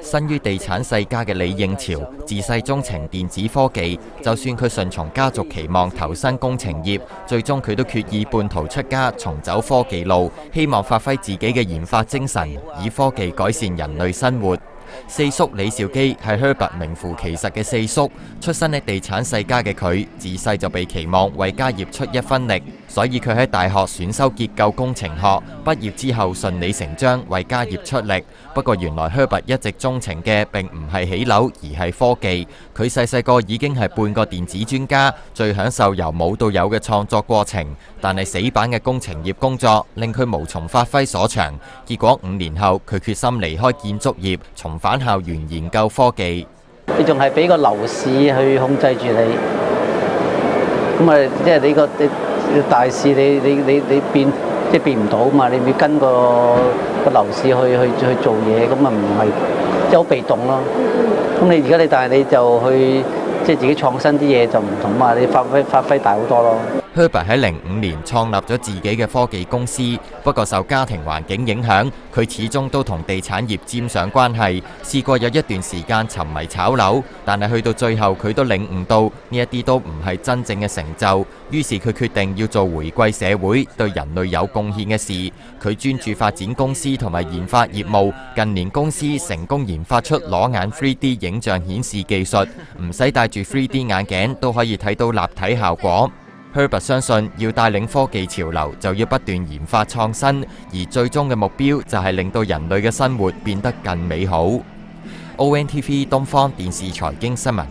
生於地產世家嘅李應潮，自細鍾情電子科技，就算佢順從家族期望投身工程業，最終佢都決意半途出家，重走科技路，希望發揮自己嘅研發精神，以科技改善人類生活。四叔李兆基係 Herbert 名副其實嘅四叔，出身喺地產世家嘅佢，自細就被期望為家業出一分力，所以佢喺大學選修結構工程學，畢業之後順理成章為家業出力。不過原來 Herbert 一直鍾情嘅並唔係起樓，而係科技。佢細個已經係半個電子專家，最享受由冇到有嘅創作過程。但係死板嘅工程業工作令佢無從發揮所長，結果5年後佢決心離開建築業，重返校園研究科技。你仲係俾個樓市去控制住你，咁啊，即係你個大市你變即係變唔到嘛？你要跟個樓市去做嘢，咁啊唔係即係好被動咯。咁你而家但係你就去即係自己創新啲嘢就唔同嘛，你發揮大好多咯。Herbert 喺05年創立咗自己嘅科技公司，不過受家庭環境影響，佢始終都同地產業沾上關係。試過有一段時間沉迷炒樓，但係去到最後佢都領悟到呢一啲都唔係真正嘅成就，於是佢決定要做回饋社會、對人類有貢獻嘅事。佢專注發展公司同埋研發業務，近年公司成功研發出裸眼 3D 影像顯示技術，唔使戴住 3D 眼鏡都可以睇到立體效果。Herbert 相信要帶領科技潮流，就要不斷研發創新，而最終嘅目標就係令到人類嘅生活變得更美好。ONTV 東方電視財經新聞。